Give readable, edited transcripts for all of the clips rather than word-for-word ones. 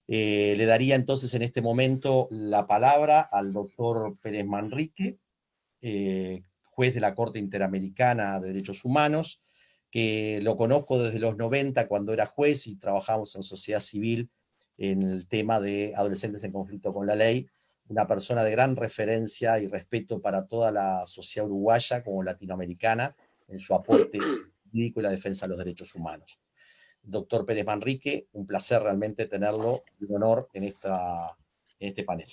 Le daría entonces en este momento la palabra al doctor Pérez Manrique, juez de la Corte Interamericana de Derechos Humanos, que lo conozco desde los 90 cuando era juez y trabajamos en sociedad civil en el tema de adolescentes en conflicto con la ley, una persona de gran referencia y respeto para toda la sociedad uruguaya como latinoamericana en su aporte jurídico y la defensa de los derechos humanos. Doctor Pérez Manrique, un placer realmente tenerlo, un honor en este panel.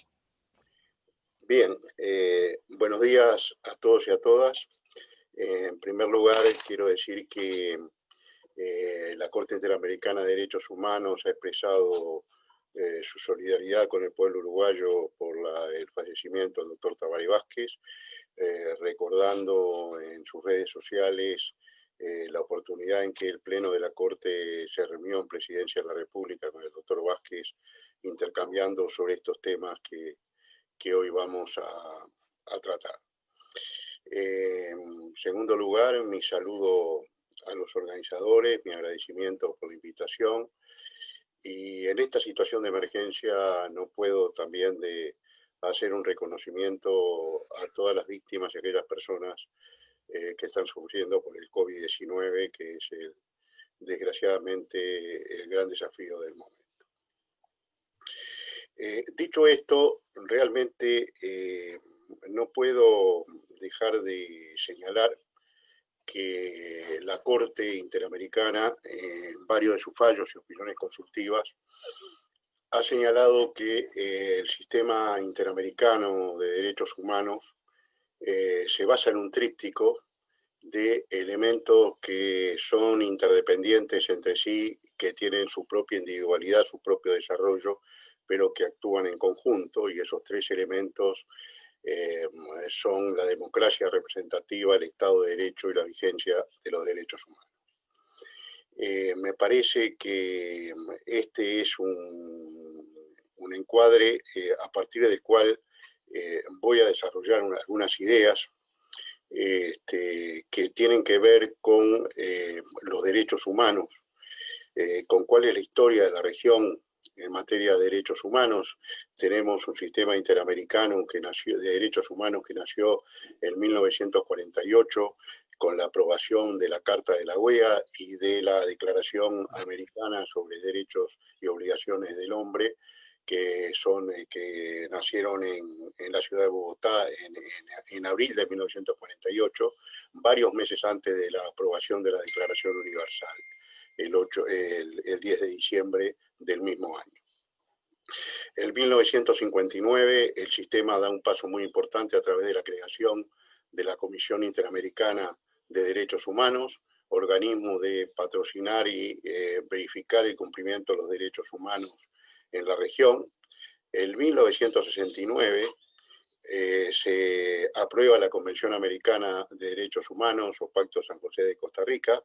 Bien, buenos días a todos y a todas. En primer lugar, quiero decir que la Corte Interamericana de Derechos Humanos ha expresado su solidaridad con el pueblo uruguayo por el fallecimiento del doctor Tabaré Vázquez, recordando en sus redes sociales la oportunidad en que el Pleno de la Corte se reunió en Presidencia de la República con el doctor Vázquez, intercambiando sobre estos temas que hoy vamos a tratar. En segundo lugar, mi saludo a los organizadores, mi agradecimiento por la invitación. Y en esta situación de emergencia no puedo también de hacer un reconocimiento a todas las víctimas y aquellas personas que están sufriendo por el COVID-19, que es desgraciadamente el gran desafío del momento. Dicho esto, realmente no puedo dejar de señalar que la Corte Interamericana, en varios de sus fallos y opiniones consultivas, ha señalado que el sistema interamericano de derechos humanos se basa en un tríptico de elementos que son interdependientes entre sí, que tienen su propia individualidad, su propio desarrollo, pero que actúan en conjunto, y esos tres elementos son la democracia representativa, el Estado de Derecho y la vigencia de los derechos humanos. Me parece que este es un encuadre a partir del cual voy a desarrollar algunas ideas que tienen que ver con los derechos humanos, con cuál es la historia de la región en materia de derechos humanos. Tenemos un sistema interamericano de derechos humanos que nació en 1948 con la aprobación de la Carta de la OEA y de la Declaración Americana sobre Derechos y Obligaciones del Hombre, que nacieron en la ciudad de Bogotá en abril de 1948, varios meses antes de la aprobación de la Declaración Universal, el 10 de diciembre del mismo año. En 1959 el sistema da un paso muy importante a través de la creación de la Comisión Interamericana de Derechos Humanos, organismo de patrocinar y verificar el cumplimiento de los derechos humanos en la región. En 1969 se aprueba la Convención Americana de Derechos Humanos o Pacto San José de Costa Rica,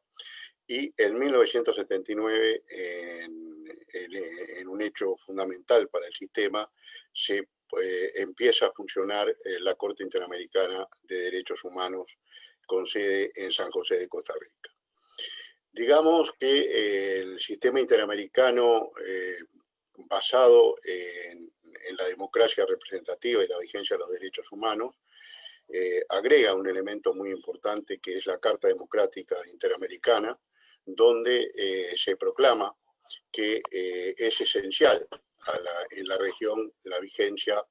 y en 1979, en un hecho fundamental para el sistema, se empieza a funcionar la Corte Interamericana de Derechos Humanos con sede en San José de Costa Rica. Digamos que el sistema interamericano basado en la democracia representativa y la vigencia de los derechos humanos, agrega un elemento muy importante que es la Carta Democrática Interamericana, donde se proclama que es esencial en la región la vigencia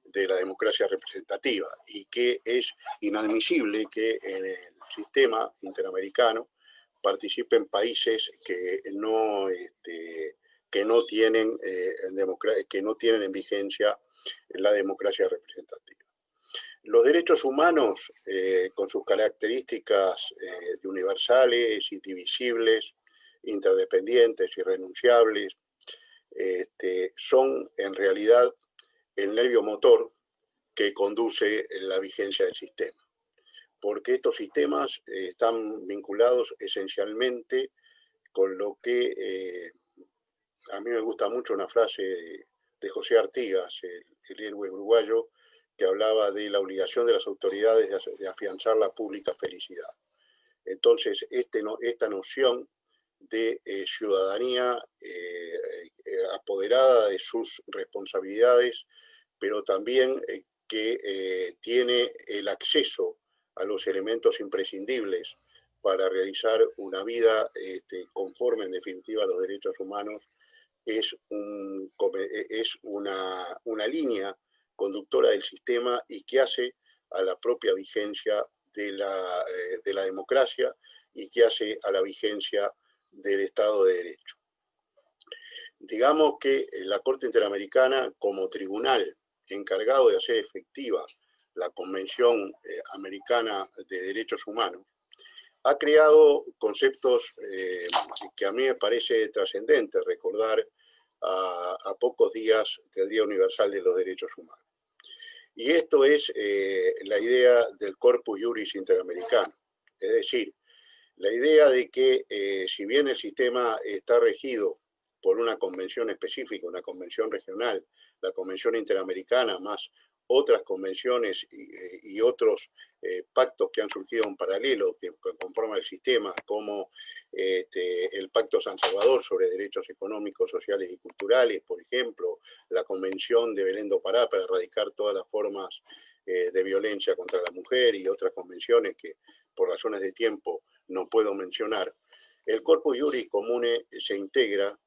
de la democracia representativa y que es inadmisible que en el sistema interamericano participen países que no tienen en vigencia la democracia representativa. Los derechos humanos, con sus características universales, indivisibles, interdependientes, irrenunciables, son en realidad el nervio motor que conduce la vigencia del sistema. Porque estos sistemas están vinculados esencialmente con lo que a mí me gusta mucho una frase de José Artigas, el héroe uruguayo, que hablaba de la obligación de las autoridades de afianzar la pública felicidad. Entonces, esta noción de ciudadanía apoderada de sus responsabilidades, pero también que tiene el acceso a los elementos imprescindibles para realizar una vida conforme en definitiva a los derechos humanos, es una línea conductora del sistema y que hace a la propia vigencia de la democracia y que hace a la vigencia del Estado de Derecho. Digamos que la Corte Interamericana, como tribunal encargado de hacer efectiva la Convención Americana de Derechos Humanos, ha creado conceptos que a mí me parece trascendente recordar a pocos días del Día Universal de los Derechos Humanos. Y esto es la idea del Corpus Juris Interamericano, es decir, la idea de que si bien el sistema está regido por una convención específica, una convención regional, la Convención Interamericana, más otras convenciones y otros pactos que han surgido en paralelo, que conforman el sistema, como el Pacto San Salvador sobre Derechos Económicos, Sociales y Culturales, por ejemplo, la Convención de Belén do Pará para erradicar todas las formas de violencia contra la mujer y otras convenciones que por razones de tiempo no puedo mencionar. El Corpus Juris Comune se integra,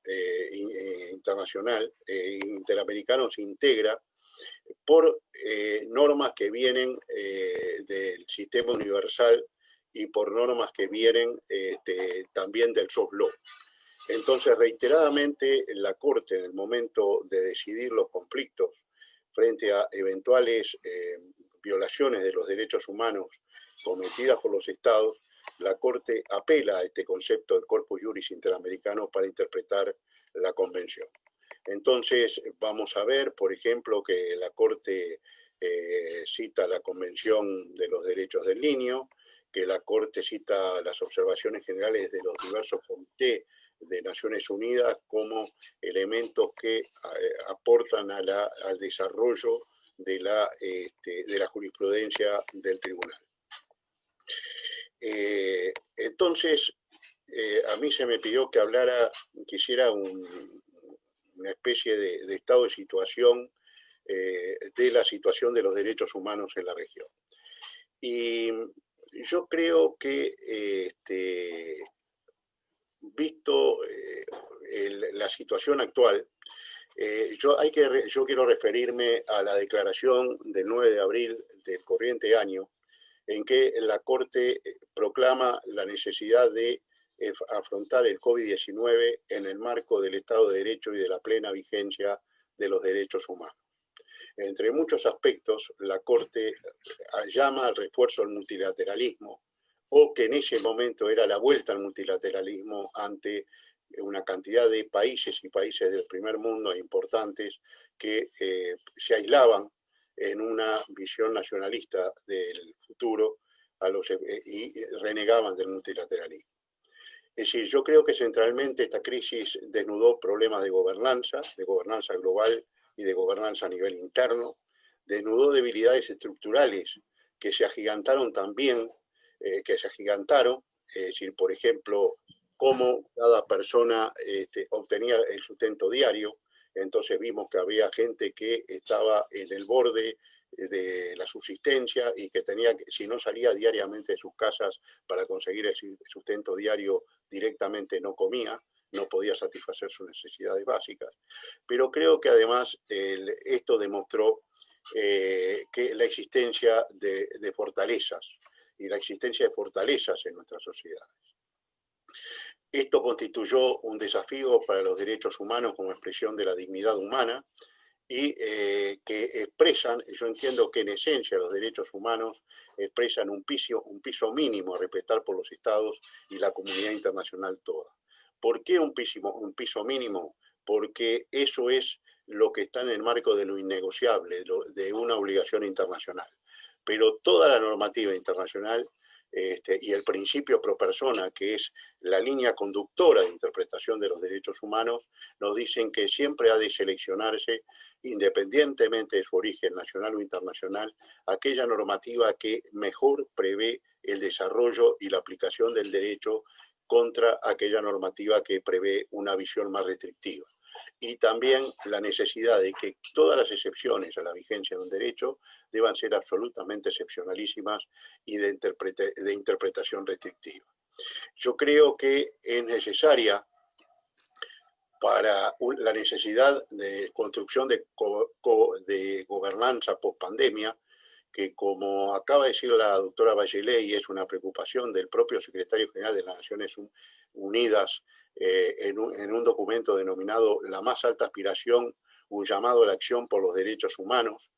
interamericano se integra por normas que vienen del sistema universal y por normas que vienen también del soft law. Entonces, reiteradamente, la Corte, en el momento de decidir los conflictos frente a eventuales violaciones de los derechos humanos cometidas por los Estados, la Corte apela a este concepto del Corpus Juris Interamericano para interpretar la Convención. Entonces, vamos a ver, por ejemplo, que la Corte cita la Convención de los Derechos del Niño, que la Corte cita las observaciones generales de los diversos comités de Naciones Unidas como elementos que aportan al desarrollo de la jurisprudencia del tribunal. Entonces, a mí se me pidió que quisiera una especie de estado de situación de la situación de los derechos humanos en la región. Y yo creo que, visto la situación actual, yo quiero referirme a la declaración del 9 de abril del corriente año, en que la Corte proclama la necesidad de afrontar el COVID-19 en el marco del Estado de Derecho y de la plena vigencia de los derechos humanos. Entre muchos aspectos, la Corte llama al refuerzo del multilateralismo, o que en ese momento era la vuelta al multilateralismo ante una cantidad de países y países del primer mundo importantes que se aislaban en una visión nacionalista del futuro y renegaban del multilateralismo. Es decir, yo creo que centralmente esta crisis desnudó problemas de gobernanza global y de gobernanza a nivel interno, desnudó debilidades estructurales que se agigantaron también, es decir, por ejemplo, cómo cada persona obtenía el sustento diario. Entonces vimos que había gente que estaba en el borde de la subsistencia y que si no salía diariamente de sus casas para conseguir el sustento diario, directamente no comía, no podía satisfacer sus necesidades básicas. Pero creo que además esto demostró que la existencia de fortalezas y la existencia de fortalezas en nuestras sociedades. Esto constituyó un desafío para los derechos humanos como expresión de la dignidad humana y que expresan, yo entiendo que en esencia los derechos humanos expresan un piso mínimo a respetar por los estados y la comunidad internacional toda. ¿Por qué un piso mínimo? Porque eso es lo que está en el marco de lo innegociable, de una obligación internacional. Pero toda la normativa internacional y el principio pro persona, que es la línea conductora de interpretación de los derechos humanos, nos dicen que siempre ha de seleccionarse, independientemente de su origen nacional o internacional, aquella normativa que mejor prevé el desarrollo y la aplicación del derecho contra aquella normativa que prevé una visión más restrictiva. y también la necesidad de que todas las excepciones a la vigencia de un derecho deban ser absolutamente excepcionalísimas y de interpretación restrictiva. Yo creo que es necesaria para la necesidad de construcción de gobernanza post-pandemia, que como acaba de decir la doctora Bachelet, y es una preocupación del propio secretario general de las Naciones Unidas, en un documento denominado La más alta aspiración, un llamado a la acción por los derechos humanos,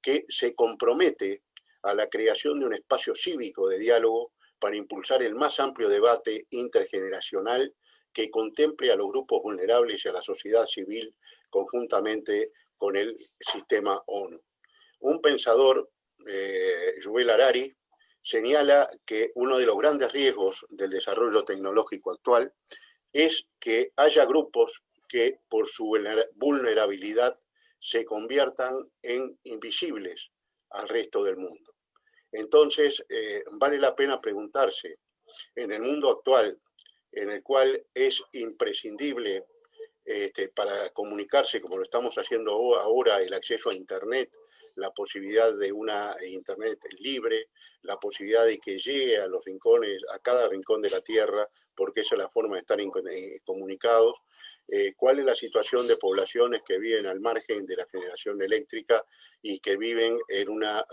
que se compromete a la creación de un espacio cívico de diálogo para impulsar el más amplio debate intergeneracional que contemple a los grupos vulnerables y a la sociedad civil conjuntamente con el sistema ONU. Un pensador, Yuval Harari, señala que uno de los grandes riesgos del desarrollo tecnológico actual es que haya grupos que por su vulnerabilidad se conviertan en invisibles al resto del mundo. Entonces, vale la pena preguntarse, en el mundo actual, en el cual es imprescindible para comunicarse, como lo estamos haciendo ahora, el acceso a Internet, la posibilidad de una Internet libre, la posibilidad de que llegue a los rincones, a cada rincón de la Tierra, porque esa es la forma de estar comunicados. ¿Cuál es la situación de poblaciones que viven al margen de la generación eléctrica y que viven en una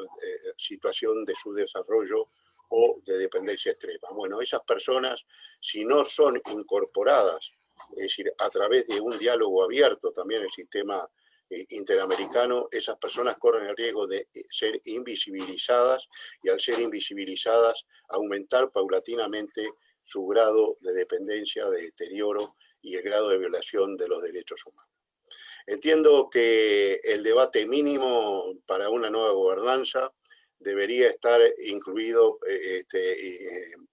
situación de subdesarrollo o de dependencia extrema? Bueno, esas personas, si no son incorporadas, es decir, a través de un diálogo abierto también el sistema interamericano, esas personas corren el riesgo de ser invisibilizadas y al ser invisibilizadas aumentar paulatinamente su grado de dependencia, de deterioro y el grado de violación de los derechos humanos. Entiendo que el debate mínimo para una nueva gobernanza debería estar incluido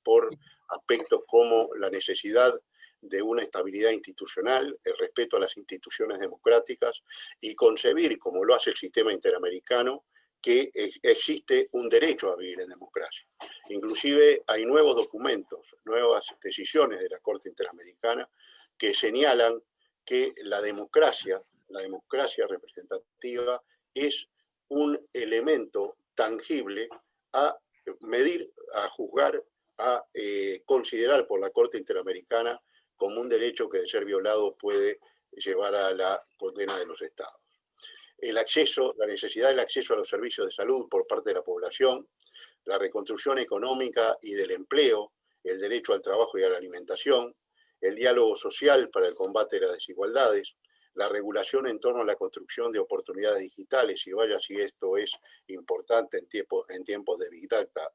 por aspectos como la necesidad de una estabilidad institucional, el respeto a las instituciones democráticas y concebir, como lo hace el sistema interamericano, que existe un derecho a vivir en democracia. Inclusive hay nuevos documentos, nuevas decisiones de la Corte Interamericana que señalan que la democracia representativa es un elemento tangible a medir, a juzgar, a considerar por la Corte Interamericana como un derecho que de ser violado puede llevar a la condena de los estados. El acceso, la necesidad del acceso a los servicios de salud por parte de la población, la reconstrucción económica y del empleo, el derecho al trabajo y a la alimentación, el diálogo social para el combate de las desigualdades, la regulación en torno a la construcción de oportunidades digitales, y vaya si esto es importante en tiempos de Big Data,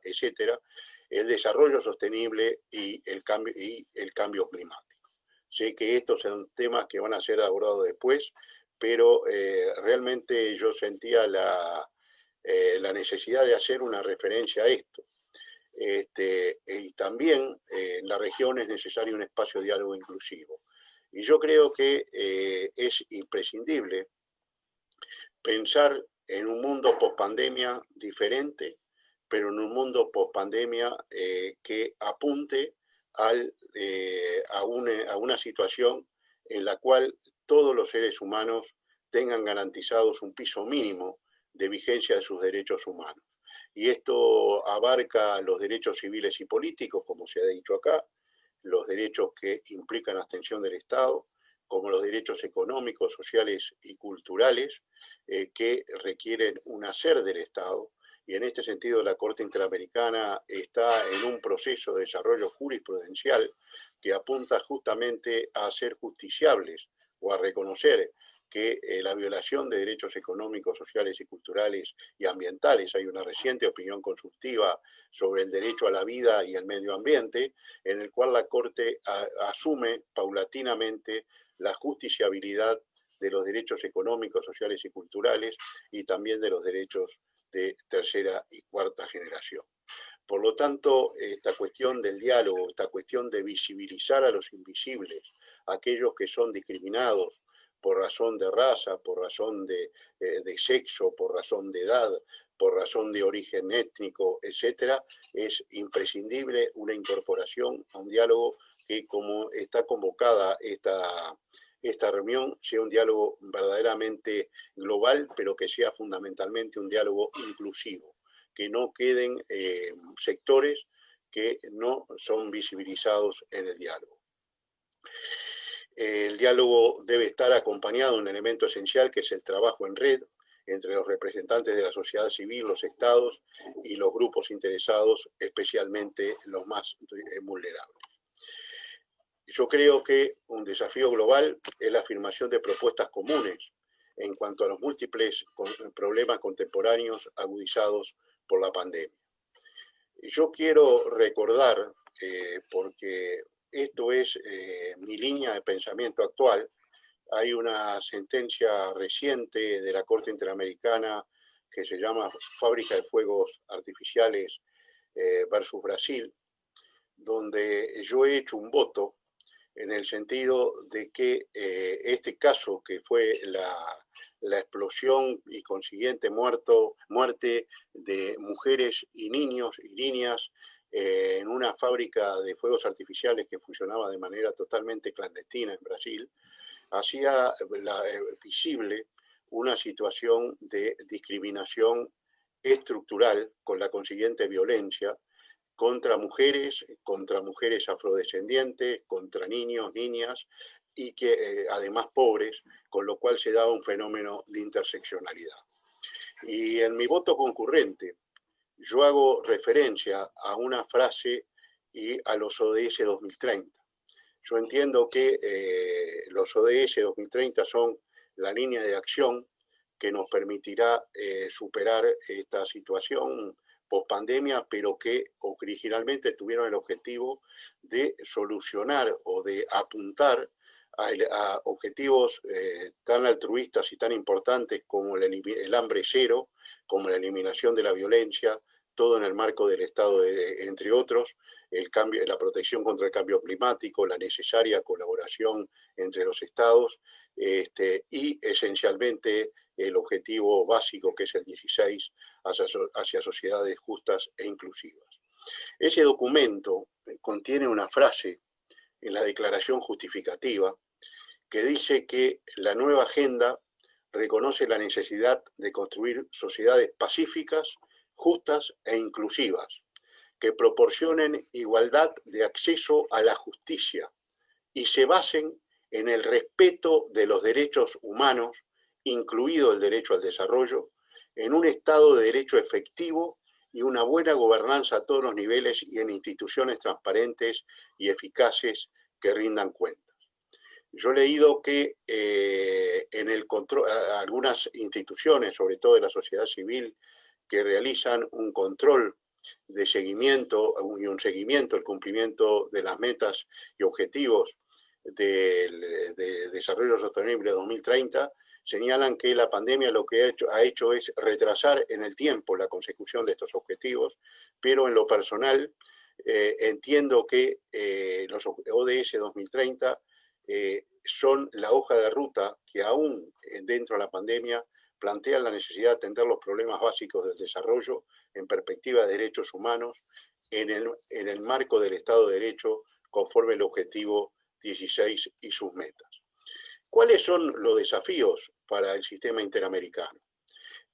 etcétera, el desarrollo sostenible y el cambio climático. Sé que estos son temas que van a ser abordados después, pero realmente yo sentía la necesidad de hacer una referencia a esto. Y también en la región es necesario un espacio de diálogo inclusivo. Y yo creo que es imprescindible pensar en un mundo post-pandemia diferente, pero en un mundo post-pandemia que apunte a una situación en la cual todos los seres humanos tengan garantizados un piso mínimo de vigencia de sus derechos humanos. Y esto abarca los derechos civiles y políticos, como se ha dicho acá, los derechos que implican abstención del Estado, como los derechos económicos, sociales y culturales que requieren un hacer del Estado. Y en este sentido la Corte Interamericana está en un proceso de desarrollo jurisprudencial que apunta justamente a ser justiciables o a reconocer que la violación de derechos económicos, sociales y culturales y ambientales, hay una reciente opinión consultiva sobre el derecho a la vida y el medio ambiente, en el cual la Corte asume paulatinamente la justiciabilidad de los derechos económicos, sociales y culturales y también de los derechos de tercera y cuarta generación. Por lo tanto, esta cuestión del diálogo, esta cuestión de visibilizar a los invisibles, aquellos que son discriminados por razón de raza, por razón de sexo, por razón de edad, por razón de origen étnico, etcétera, es imprescindible una incorporación a un diálogo que, como está convocada esta reunión sea un diálogo verdaderamente global, pero que sea fundamentalmente un diálogo inclusivo, que no queden sectores que no son visibilizados en el diálogo. El diálogo debe estar acompañado de un elemento esencial que es el trabajo en red entre los representantes de la sociedad civil, los estados y los grupos interesados, especialmente los más vulnerables. Yo creo que un desafío global es la afirmación de propuestas comunes en cuanto a los múltiples problemas contemporáneos agudizados por la pandemia. Yo quiero recordar, porque esto es mi línea de pensamiento actual, hay una sentencia reciente de la Corte Interamericana que se llama Fábrica de Fuegos Artificiales versus Brasil, donde yo he hecho un voto en el sentido de que este caso, que fue la explosión y consiguiente muerte de mujeres y niños y niñas en una fábrica de fuegos artificiales que funcionaba de manera totalmente clandestina en Brasil, hacía visible una situación de discriminación estructural con la consiguiente violencia contra mujeres afrodescendientes, contra niños, niñas, y que además pobres, con lo cual se daba un fenómeno de interseccionalidad. Y en mi voto concurrente, yo hago referencia a una frase y a los ODS 2030. Yo entiendo que los ODS 2030 son la línea de acción que nos permitirá superar esta situación post-pandemia, pero que originalmente tuvieron el objetivo de solucionar o de apuntar a objetivos tan altruistas y tan importantes como el hambre cero, como la eliminación de la violencia, todo en el marco del Estado, entre otros, la protección contra el cambio climático, la necesaria colaboración entre los Estados, y esencialmente el objetivo básico, que es el 16, hacia sociedades justas e inclusivas. Ese documento contiene una frase en la declaración justificativa que dice que la nueva agenda reconoce la necesidad de construir sociedades pacíficas, justas e inclusivas, que proporcionen igualdad de acceso a la justicia y se basen en el respeto de los derechos humanos, incluido el derecho al desarrollo, en un Estado de Derecho efectivo y una buena gobernanza a todos los niveles y en instituciones transparentes y eficaces que rindan cuentas. Yo he leído que en el control, algunas instituciones, sobre todo de la sociedad civil, que realizan un control de seguimiento y un seguimiento al cumplimiento de las metas y objetivos de desarrollo sostenible 2030, señalan que la pandemia lo que ha hecho es retrasar en el tiempo la consecución de estos objetivos, pero en lo personal entiendo que los ODS 2030 son la hoja de ruta que aún dentro de la pandemia plantean la necesidad de atender los problemas básicos del desarrollo en perspectiva de derechos humanos en el marco del Estado de Derecho conforme el objetivo 16 y sus metas. ¿Cuáles son los desafíos para el sistema interamericano?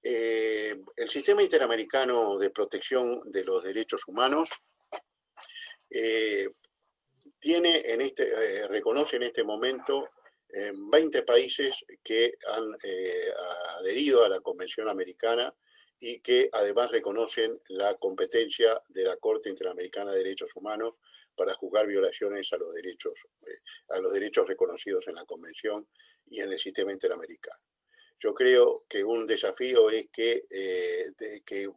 El sistema interamericano de protección de los derechos humanos reconoce en este momento 20 países que han adherido a la Convención Americana y que además reconocen la competencia de la Corte Interamericana de Derechos Humanos para juzgar violaciones a los derechos reconocidos en la Convención y en el sistema interamericano. Yo creo que un desafío es que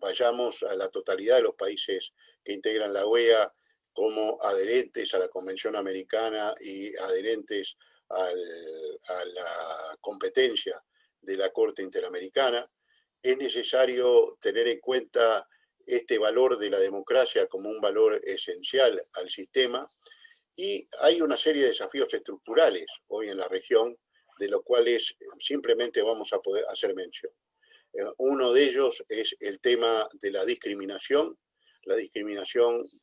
vayamos a la totalidad de los países que integran la OEA como adherentes a la Convención Americana y adherentes a la competencia de la Corte Interamericana. Es necesario tener en cuenta este valor de la democracia como un valor esencial al sistema, y hay una serie de desafíos estructurales hoy en la región de los cuales simplemente vamos a poder hacer mención. Uno de ellos es el tema de la discriminación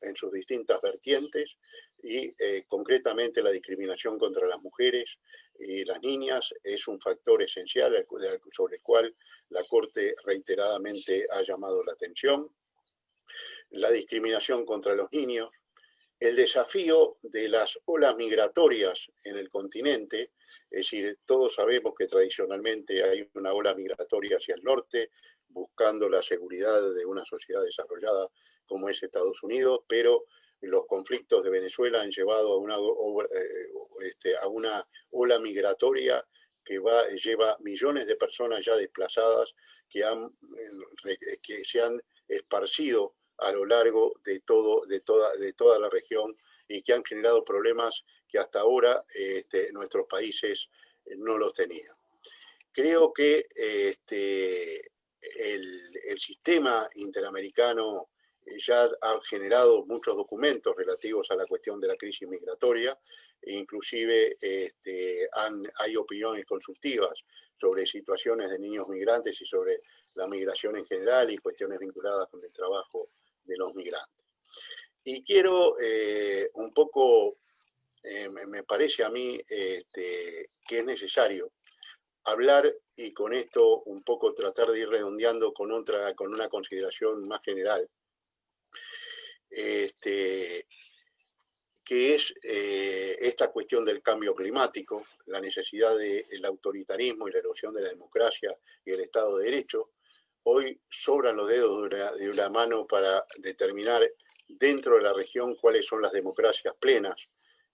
en sus distintas vertientes y concretamente la discriminación contra las mujeres y las niñas es un factor esencial sobre el cual la Corte reiteradamente ha llamado la atención. La discriminación contra los niños, el desafío de las olas migratorias en el continente, es decir, todos sabemos que tradicionalmente hay una ola migratoria hacia el norte, buscando la seguridad de una sociedad desarrollada como es Estados Unidos, pero los conflictos de Venezuela han llevado a una ola migratoria que lleva millones de personas ya desplazadas que se han esparcido a lo largo de toda la región y que han generado problemas que hasta ahora nuestros países no los tenían. Creo que el sistema interamericano ya ha generado muchos documentos relativos a la cuestión de la crisis migratoria, e inclusive hay opiniones consultivas sobre situaciones de niños migrantes y sobre la migración en general y cuestiones vinculadas con el trabajo de los migrantes. Y quiero un poco, me parece a mí que es necesario hablar, y con esto un poco tratar de ir redondeando con una consideración más general, que es esta cuestión del cambio climático, la necesidad del autoritarismo y la erosión de la democracia y el Estado de Derecho. Hoy sobran los dedos de una mano para determinar dentro de la región cuáles son las democracias plenas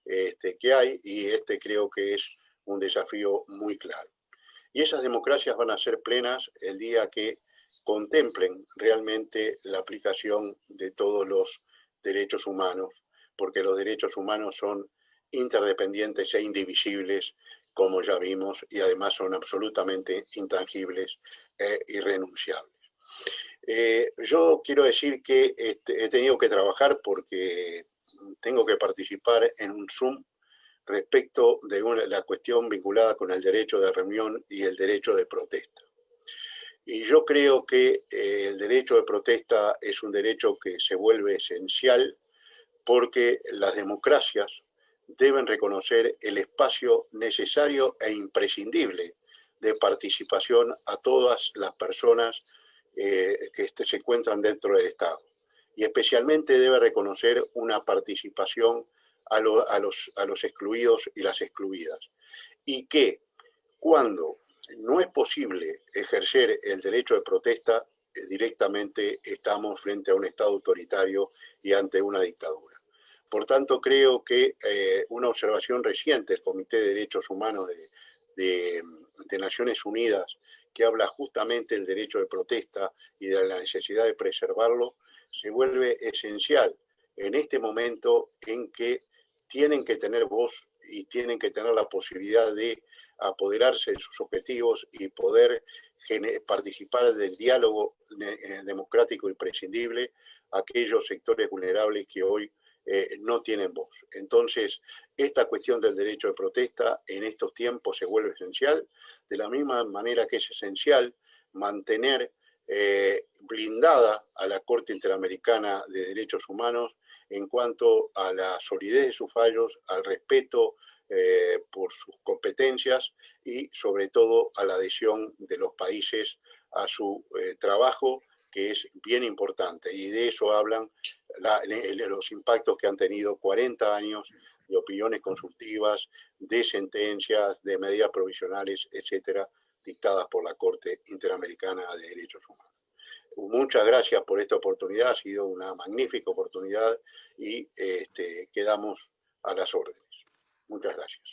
que hay, y creo que es un desafío muy claro. Y esas democracias van a ser plenas el día que contemplen realmente la aplicación de todos los derechos humanos, porque los derechos humanos son interdependientes e indivisibles, como ya vimos, y además son absolutamente intangibles e irrenunciables. Yo quiero decir que he tenido que trabajar porque tengo que participar en un Zoom respecto de la cuestión vinculada con el derecho de reunión y el derecho de protesta. Y yo creo que el derecho de protesta es un derecho que se vuelve esencial porque las democracias deben reconocer el espacio necesario e imprescindible de participación a todas las personas que se encuentran dentro del Estado. Y especialmente debe reconocer una participación a los excluidos y las excluidas. Y que cuando no es posible ejercer el derecho de protesta, directamente estamos frente a un Estado autoritario y ante una dictadura. Por tanto, creo que una observación reciente del Comité de Derechos Humanos de Naciones Unidas, que habla justamente del derecho de protesta y de la necesidad de preservarlo, se vuelve esencial en este momento en que tienen que tener voz y tienen que tener la posibilidad de apoderarse de sus objetivos y poder participar del diálogo democrático imprescindible a aquellos sectores vulnerables que hoy no tienen voz. Entonces, esta cuestión del derecho de protesta en estos tiempos se vuelve esencial, de la misma manera que es esencial mantener blindada a la Corte Interamericana de Derechos Humanos en cuanto a la solidez de sus fallos, al respeto por sus competencias y sobre todo a la adhesión de los países a su trabajo, que es bien importante. Y de eso hablan los impactos que han tenido 40 años de opiniones consultivas, de sentencias, de medidas provisionales, etcétera, dictadas por la Corte Interamericana de Derechos Humanos. Muchas gracias por esta oportunidad, ha sido una magnífica oportunidad y quedamos a las órdenes. Muchas gracias.